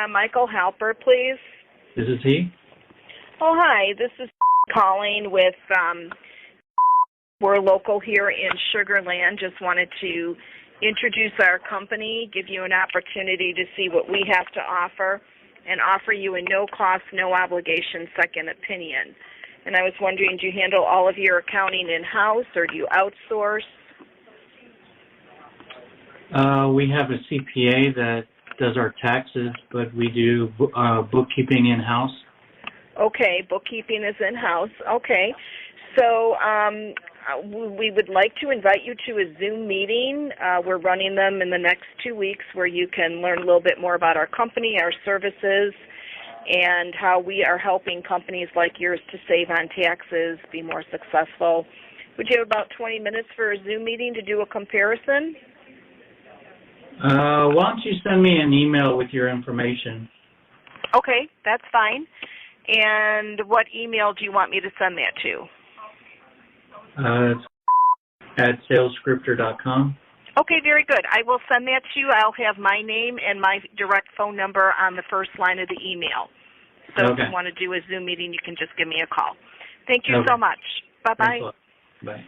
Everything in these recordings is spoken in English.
Michael Halper, please. This is he. Oh, hi. This is calling with, we're local here in Sugar Land. Just wanted to introduce our company, give you an opportunity to see what we have to offer, and offer you a no-cost, no-obligation second opinion. And I was wondering, do you handle all of your accounting in-house, or do you outsource? We have a CPA that does our taxes, but we do bookkeeping in-house. Okay, bookkeeping is in-house. Okay. So we would like to invite you to a Zoom meeting. We're running them in the next 2 weeks where you can learn a little bit more about our company, our services, and how we are helping companies like yours to save on taxes, be more successful. Would you have about 20 minutes for a Zoom meeting to do a comparison? Why don't you send me an email with your information? Okay, that's fine. And what email do you want me to send that to? It's at salescriptor.com. Okay, very good. I will send that to you. I'll have my name and my direct phone number on the first line of the email. So if you want to do a Zoom meeting, you can just give me a call. Thank you so much. Bye-bye. Bye.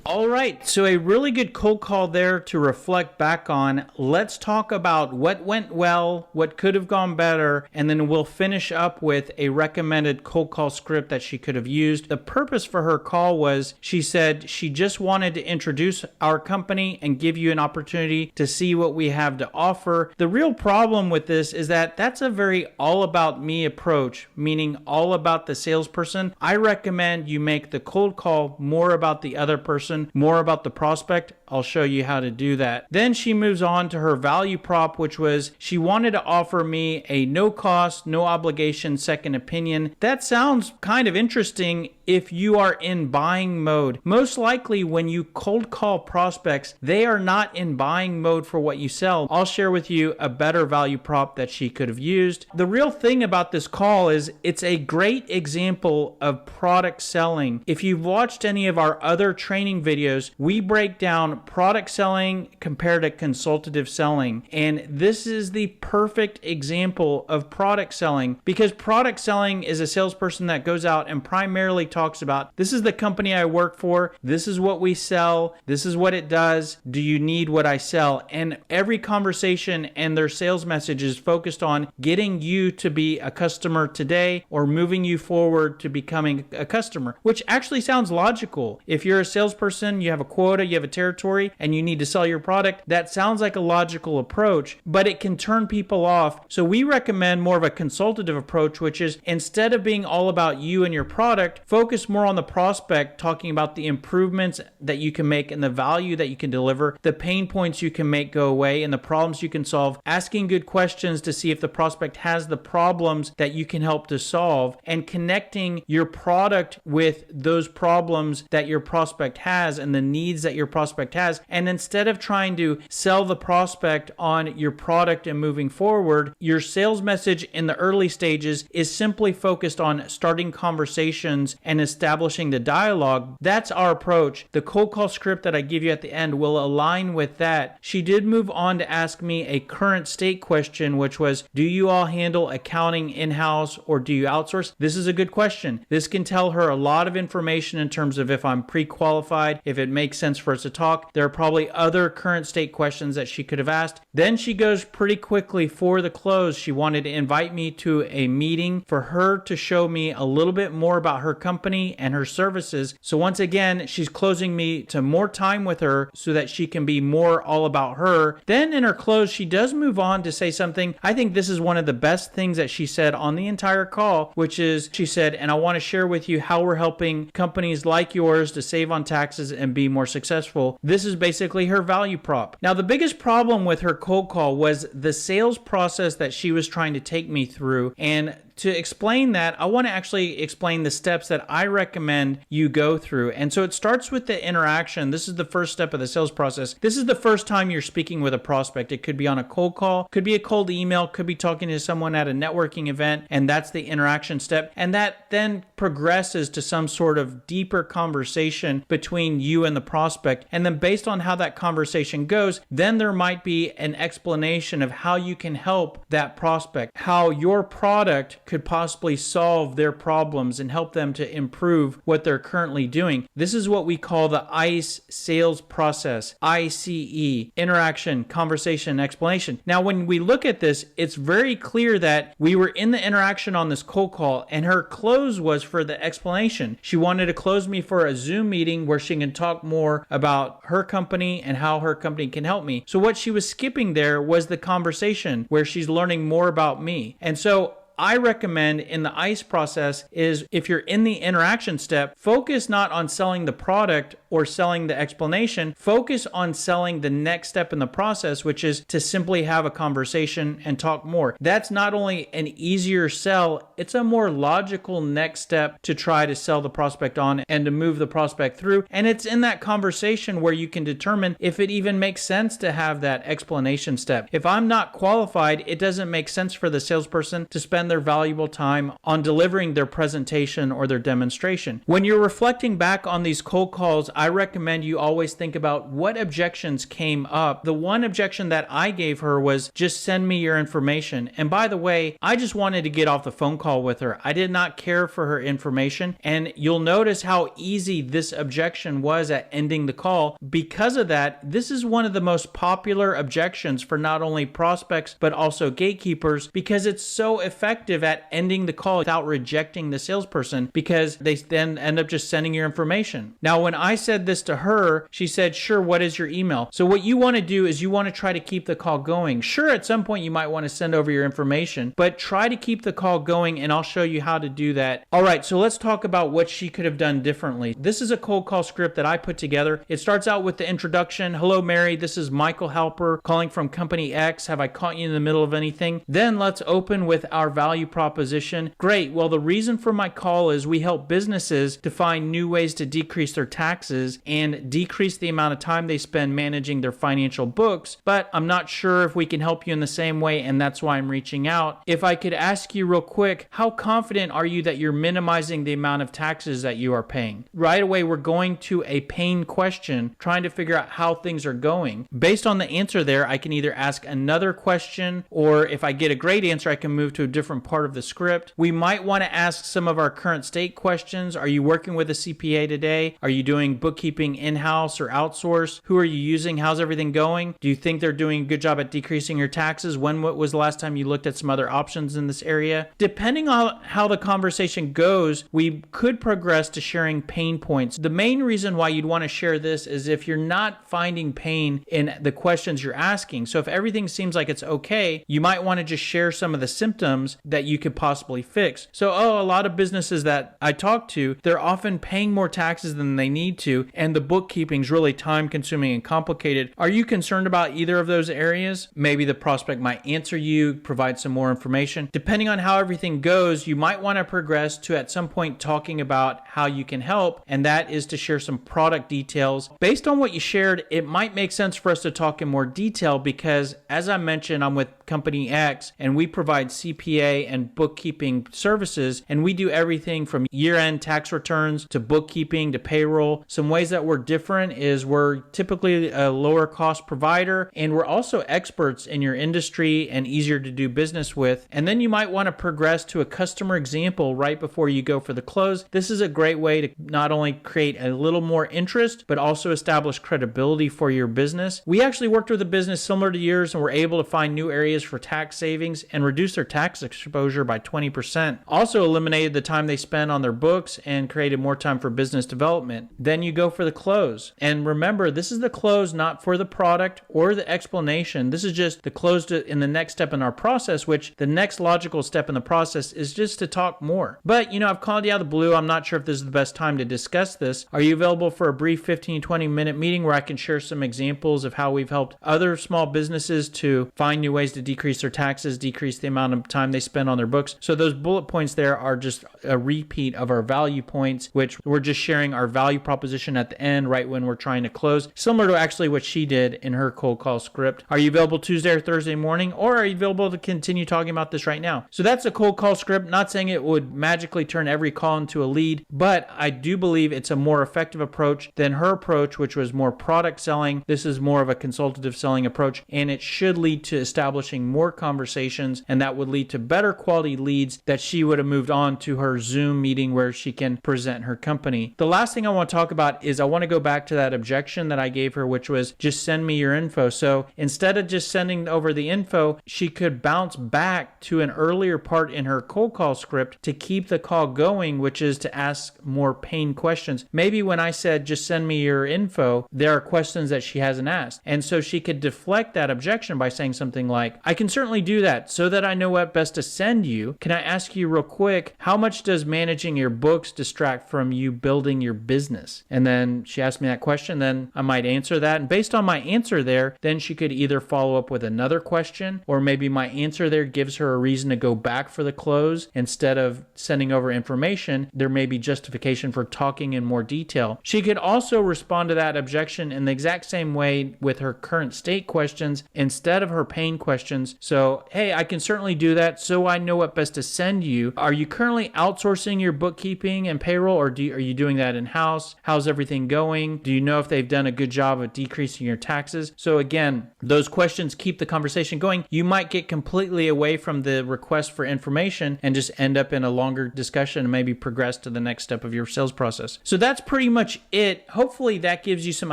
All right, so a really good cold call there to reflect back on. Let's talk about what went well, what could have gone better, and then we'll finish up with a recommended cold call script that she could have used. The purpose for her call was, she said she just wanted to introduce our company and give you an opportunity to see what we have to offer. The real problem with this is that that's a very all about me approach, meaning all about the salesperson. I recommend you make the cold call more about the other person, more about the prospect. I'll show you how to do that. Then she moves on to her value prop, which was she wanted to offer me a no cost, no obligation second opinion. That sounds kind of interesting if you are in buying mode. Most likely when you cold call prospects, they are not in buying mode for what you sell. I'll share with you a better value prop that she could have used. The real thing about this call is it's a great example of product selling. If you've watched any of our other training videos, we break down product selling compared to consultative selling. And this is the perfect example of product selling, because product selling is a salesperson that goes out and primarily talks about, this is the company I work for, this is what we sell, this is what it does, do you need what I sell? And every conversation and their sales message is focused on getting you to be a customer today or moving you forward to becoming a customer, which actually sounds logical. If you're a salesperson, you have a quota, you have a territory, and you need to sell your product, that sounds like a logical approach, but it can turn people off. So we recommend more of a consultative approach, which is instead of being all about you and your product, focus more on the prospect, talking about the improvements that you can make and the value that you can deliver, the pain points you can make go away, and the problems you can solve, asking good questions to see if the prospect has the problems that you can help to solve, and connecting your product with those problems that your prospect has and the needs that your prospect has. And instead of trying to sell the prospect on your product and moving forward, your sales message in the early stages is simply focused on starting conversations and establishing the dialogue. That's our approach. The cold call script that I give you at the end will align with that. She did move on to ask me a current state question, which was, do you all handle accounting in-house or do you outsource? This is a good question. This can tell her a lot of information in terms of if I'm pre-qualified, if it makes sense for us to talk. There are probably other current state questions that she could have asked. Then she goes pretty quickly for the close. She wanted to invite me to a meeting for her to show me a little bit more about her company and her services. So once again, she's closing me to more time with her so that she can be more all about her. Then in her close, she does move on to say something. I think this is one of the best things that she said on the entire call, which is she said, and I want to share with you how we're helping companies like yours to save on taxes and be more successful. This is basically her value prop. Now, the biggest problem with her cold call was the sales process that she was trying to take me through. And to explain that, I want to actually explain the steps that I recommend you go through. And so it starts with the interaction. This is the first step of the sales process. This is the first time you're speaking with a prospect. It could be on a cold call, could be a cold email, could be talking to someone at a networking event, and that's the interaction step. And that then progresses to some sort of deeper conversation between you and the prospect. And then based on how that conversation goes, then there might be an explanation of how you can help that prospect, how your product could possibly solve their problems and help them to improve what they're currently doing. This is what we call the ICE sales process, ICE, interaction, conversation, explanation. Now, when we look at this, it's very clear that we were in the interaction on this cold call, and her close was for the explanation. She wanted to close me for a Zoom meeting where she can talk more about her company and how her company can help me. So what she was skipping there was the conversation where she's learning more about me. And so I recommend in the ICE process is if you're in the interaction step, focus not on selling the product or selling the explanation, focus on selling the next step in the process, which is to simply have a conversation and talk more. That's not only an easier sell, it's a more logical next step to try to sell the prospect on and to move the prospect through. And it's in that conversation where you can determine if it even makes sense to have that explanation step. If I'm not qualified, it doesn't make sense for the salesperson to spend their valuable time on delivering their presentation or their demonstration. When you're reflecting back on these cold calls, I recommend you always think about what objections came up. The one objection that I gave her was just send me your information. And by the way, I just wanted to get off the phone call with her. I did not care for her information. And you'll notice how easy this objection was at ending the call. Because of that, this is one of the most popular objections for not only prospects, but also gatekeepers, because it's so effective at ending the call without rejecting the salesperson, because they then end up just sending your information. Now, when I said this to her, she said, sure, what is your email? So what you want to do is you want to try to keep the call going. Sure, at some point you might want to send over your information, but try to keep the call going, and I'll show you how to do that. All right, so let's talk about what she could have done differently. This is a cold call script that I put together. It starts out with the introduction. Hello, Mary. This is Michael Halper calling from Company X. Have I caught you in the middle of anything? Then let's open with our value proposition. Great. Well, the reason for my call is we help businesses to find new ways to decrease their taxes and decrease the amount of time they spend managing their financial books, but I'm not sure if we can help you in the same way, and that's why I'm reaching out. If I could ask you real quick, how confident are you that you're minimizing the amount of taxes that you are paying? Right away, we're going to a pain question, trying to figure out how things are going. Based on the answer there, I can either ask another question, or if I get a great answer, I can move to a different part of the script. We might want to ask some of our current state questions. Are you working with a CPA today? Are you doing bookkeeping in-house or outsource? Who are you using? How's everything going? Do you think they're doing a good job at decreasing your taxes? When was the last time you looked at some other options in this area? Depending on how the conversation goes, we could progress to sharing pain points. The main reason why you'd want to share this is if you're not finding pain in the questions you're asking. So if everything seems like it's okay, you might want to just share some of the symptoms that you could possibly fix. So, a lot of businesses that I talk to, they're often paying more taxes than they need to, and the bookkeeping's really time consuming and complicated. Are you concerned about either of those areas? Maybe the prospect might answer you, provide some more information. Depending on how everything goes, you might want to progress to at some point talking about how you can help, and that is to share some product details. Based on what you shared, it might make sense for us to talk in more detail because, as I mentioned, I'm with Company X, and we provide CPA and bookkeeping services, and we do everything from year-end tax returns to bookkeeping to payroll. Some ways that we're different is we're typically a lower cost provider, and we're also experts in your industry and easier to do business with. And then you might want to progress to a customer example right before you go for the close. This is a great way to not only create a little more interest, but also establish credibility for your business. We actually worked with a business similar to yours, and were able to find new areas for tax savings and reduce their tax exposure by 20%. Also eliminated the time they spend on their books and created more time for business development. Then you go for the close. And remember, this is the close not for the product or the explanation. This is just the close in the next step in our process, which the next logical step in the process is just to talk more. But, I've called you out of the blue. I'm not sure if this is the best time to discuss this. Are you available for a brief 15-20 minute meeting where I can share some examples of how we've helped other small businesses to find new ways to decrease their taxes, decrease the amount of time they spend on their books. So those bullet points there are just a repeat of our value points, which we're just sharing our value proposition at the end right when we're trying to close, similar to actually what she did in her cold call script. Are you available Tuesday or Thursday morning, or are you available to continue talking about this right now? So that's a cold call script. Not saying it would magically turn every call into a lead, but I do believe it's a more effective approach than her approach, which was more product selling. This is more of a consultative selling approach, and it should lead to establishing more conversations, and that would lead to better quality leads that she would have moved on to her Zoom meeting where she can present her company. The last thing I want to talk about is I want to go back to that objection that I gave her, which was just send me your info. So instead of just sending over the info, she could bounce back to an earlier part in her cold call script to keep the call going, which is to ask more pain questions. Maybe when I said just send me your info, there are questions that she hasn't asked. And so she could deflect that objection by saying something like, I can certainly do that so that I know what best to send you. Can I ask you real quick, how much does managing your books distract from you building your business? And then she asked me that question, then I might answer that. And based on my answer there, then she could either follow up with another question, or maybe my answer there gives her a reason to go back for the close. Instead of sending over information, there may be justification for talking in more detail. She could also respond to that objection in the exact same way with her current state questions instead of her pain questions. So, hey, I can certainly do that so I know what best to send you. Are you currently outsourcing your bookkeeping and payroll, or are you doing that in-house? How's everything going? Do you know if they've done a good job of decreasing your taxes? So again, those questions keep the conversation going. You might get completely away from the request for information and just end up in a longer discussion and maybe progress to the next step of your sales process. So that's pretty much it. Hopefully that gives you some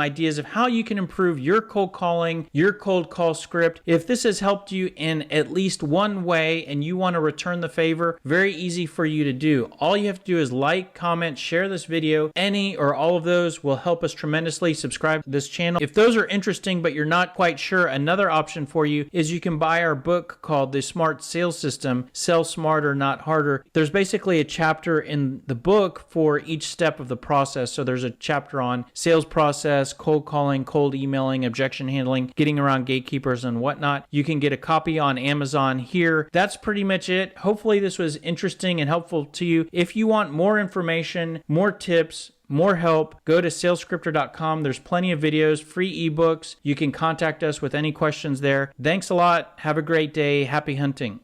ideas of how you can improve your cold calling, your cold call script. If this has helped you in at least one way and you want to return the favor, very easy for you to do. All you have to do is like, comment, share this video. Any or all of those will help us tremendously. Subscribe to this channel. If those are interesting but you're not quite sure, another option for you is you can buy our book called The Smart Sales System, Sell Smarter, Not Harder. There's basically a chapter in the book for each step of the process. So there's a chapter on sales process, cold calling, cold emailing, objection handling, getting around gatekeepers and whatnot. You can get a copy on Amazon here. That's pretty much it. Hopefully this was interesting and helpful to you. If you want more information, more tips, more help, go to salescriptor.com. There's plenty of videos, free ebooks. You can contact us with any questions there. Thanks a lot. Have a great day. Happy hunting.